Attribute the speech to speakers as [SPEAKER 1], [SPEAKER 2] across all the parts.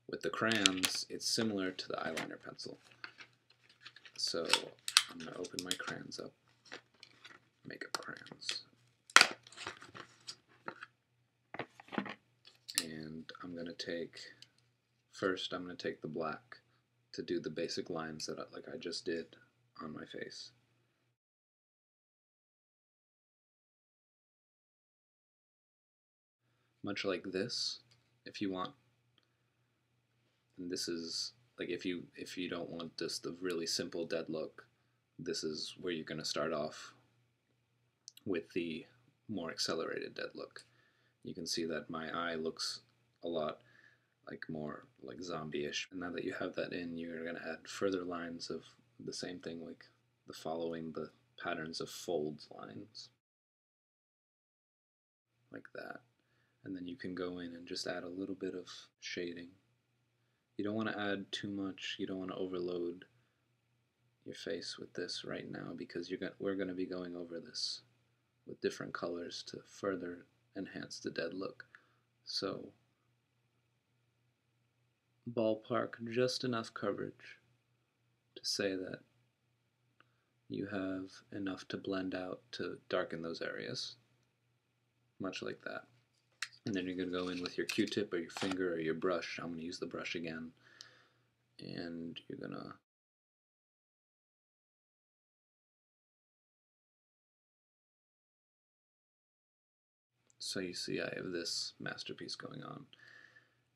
[SPEAKER 1] With the crayons, it's similar to the eyeliner pencil. So I'm going to open my crayons up, makeup crayons. And I'm going to take, first I'm going to take the black to do the basic lines that like I just did on my face. Much like this, if you want. And this is like if you don't want just the really simple dead look, this is where you're going to start off with the more accelerated dead look. You can see that my eye looks a lot like more like zombie-ish. And now that you have that in, you're going to add further lines of the same thing, like following the patterns of folds lines, like that. And then you can go in and just add a little bit of shading. You don't want to add too much, you don't want to overload your face with this right now, because we're going to be going over this with different colors to further enhance the dead look. So ballpark just enough coverage to say that you have enough to blend out to darken those areas, much like that. And then you're going to go in with your Q-tip or your finger or your brush. I'm going to use the brush again, and you're going to so you see I have this masterpiece going on.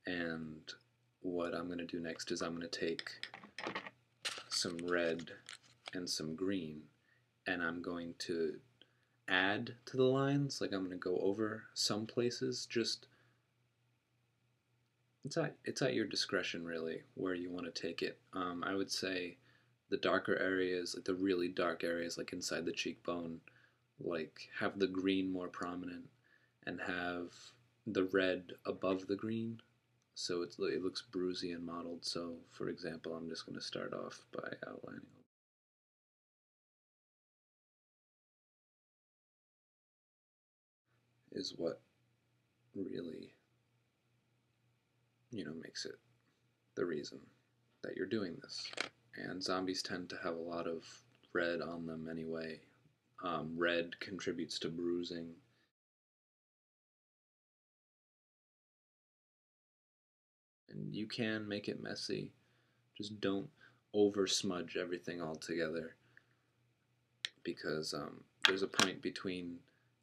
[SPEAKER 1] And what I'm going to do next is I'm going to take some red and some green, and I'm going to add to the lines. Like I'm going to go over some places. Just it's at your discretion really where you want to take it. I would say the darker areas, like the really dark areas, like inside the cheekbone, like have the green more prominent and have the red above the green, so it looks bruisey and mottled. So for example, I'm just going to start off by outlining. Is what really, makes it the reason that you're doing this. And zombies tend to have a lot of red on them anyway. Red contributes to bruising. And you can make it messy. Just don't over smudge everything all together, because there's a point between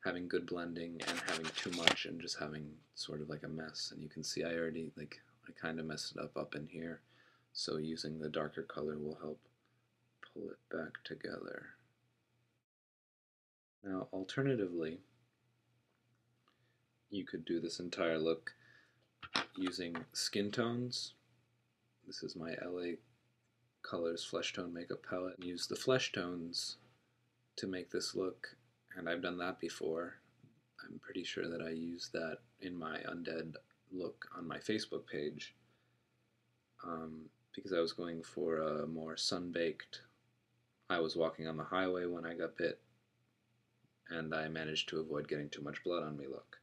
[SPEAKER 1] having good blending and having too much and just having sort of like a mess. And you can see I already, I kind of messed it up in here. So using the darker color will help pull it back together. Now, alternatively, you could do this entire look using skin tones. This is my LA Colors Flesh Tone Makeup Palette. Use the flesh tones to make this look, and I've done that before. I'm pretty sure that I used that in my Undead look on my Facebook page, because I was going for a more sun-baked, I was walking on the highway when I got bit, and I managed to avoid getting too much blood on me look.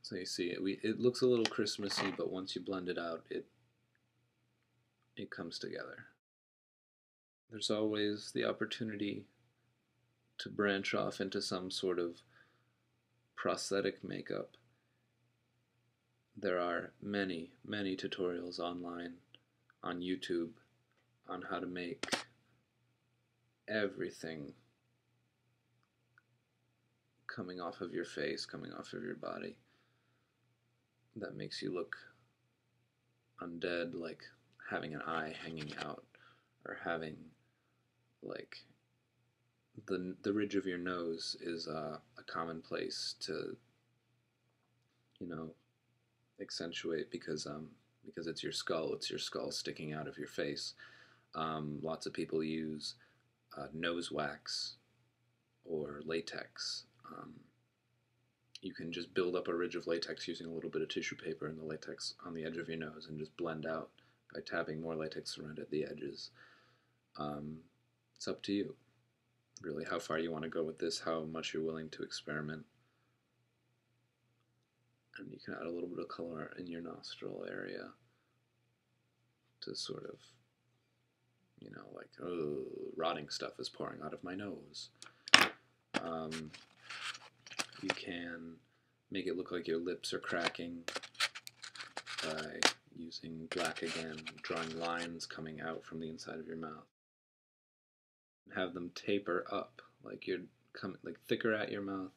[SPEAKER 1] So you see, it looks a little Christmassy, but once you blend it out, it comes together. There's always the opportunity to branch off into some sort of prosthetic makeup. There are many, many tutorials online on YouTube on how to make everything coming off of your face, coming off of your body, that makes you look undead, like having an eye hanging out, or having like the ridge of your nose is a common place to, accentuate, because it's your skull sticking out of your face. Lots of people use nose wax or latex. You can just build up a ridge of latex using a little bit of tissue paper and the latex on the edge of your nose, and just blend out by tapping more latex around at the edges. It's up to you, really, how far you want to go with this, how much you're willing to experiment. And you can add a little bit of color in your nostril area to sort of, you know, like, oh, rotting stuff is pouring out of my nose. You can make it look like your lips are cracking by using black again, drawing lines coming out from the inside of your mouth. Have them taper up, like you're like thicker at your mouth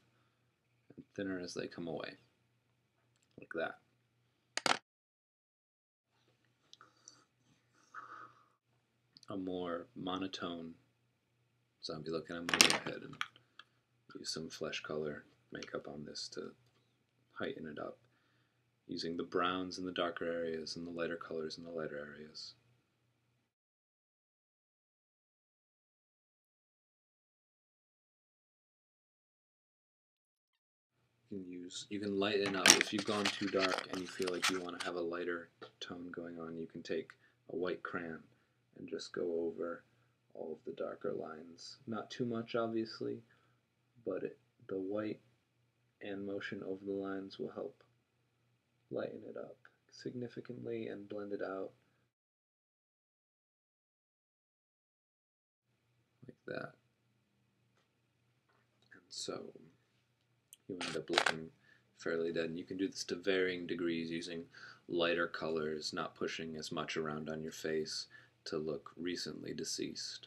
[SPEAKER 1] and thinner as they come away, like that. A more monotone zombie look, and I'm going to go ahead and use some flesh color makeup on this to heighten it up, using the browns in the darker areas and the lighter colors in the lighter areas. You can lighten up. If you've gone too dark and you feel like you want to have a lighter tone going on, you can take a white crayon and just go over all of the darker lines. Not too much, obviously, but the white and motion over the lines will help lighten it up significantly and blend it out like that. And so you end up looking fairly dead. And you can do this to varying degrees using lighter colors, not pushing as much around on your face to look recently deceased.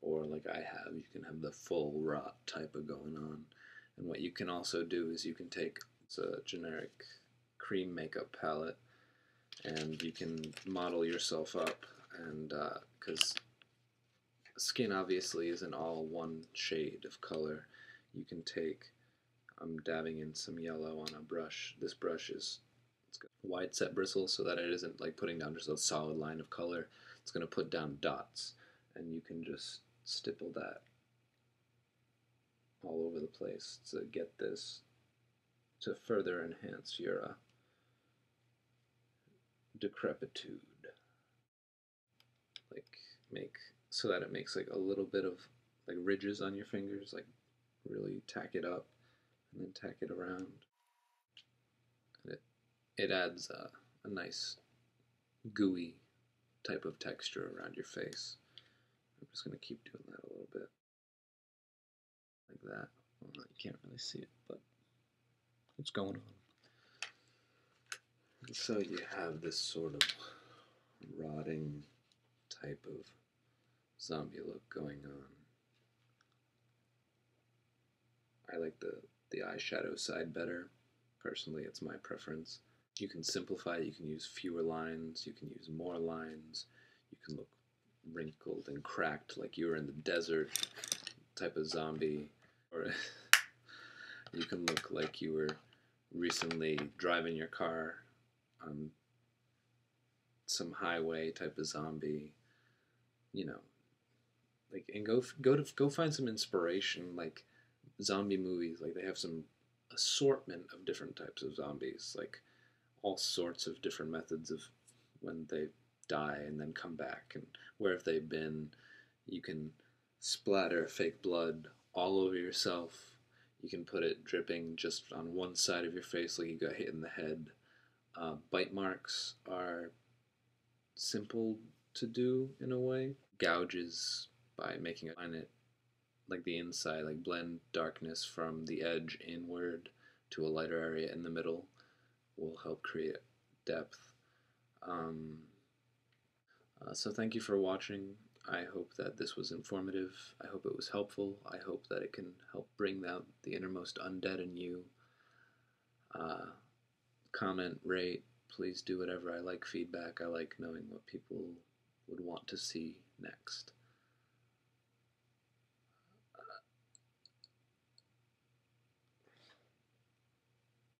[SPEAKER 1] Or like I have, you can have the full rot type of going on. And what you can also do is you can take a generic cream makeup palette and you can model yourself up, and because skin obviously isn't all one shade of color, you can take, I'm dabbing in some yellow on a brush. This brush it's got wide set bristles so that it isn't like putting down just a solid line of color. It's going to put down dots, and you can just stipple that all over the place to get this to further enhance your decrepitude. Like make so that it makes like a little bit of like ridges on your fingers, like really tack it up and then tack it around. And it adds a nice gooey type of texture around your face. I'm just going to keep doing that a little bit. Like that. Well, you can't really see it, but it's going on. And so you have this sort of rotting type of zombie look going on. I like the eyeshadow side better. Personally, it's my preference. You can simplify, you can use fewer lines, you can use more lines, you can look wrinkled and cracked like you were in the desert type of zombie, or you can look like you were recently driving your car on some highway type of zombie, you know, like, and go find some inspiration, like zombie movies, like they have some assortment of different types of zombies, like all sorts of different methods of when they die and then come back, and where have they been. You can splatter fake blood all over yourself. You can put it dripping just on one side of your face like you got hit in the head. Bite marks are simple to do in a way. Gouges by making it like the inside, like blend darkness from the edge inward to a lighter area in the middle will help create depth. So thank you for watching. I hope that this was informative. I hope it was helpful. I hope that it can help bring out the innermost undead in you. Comment, rate, please do whatever. I like feedback. I like knowing what people would want to see next.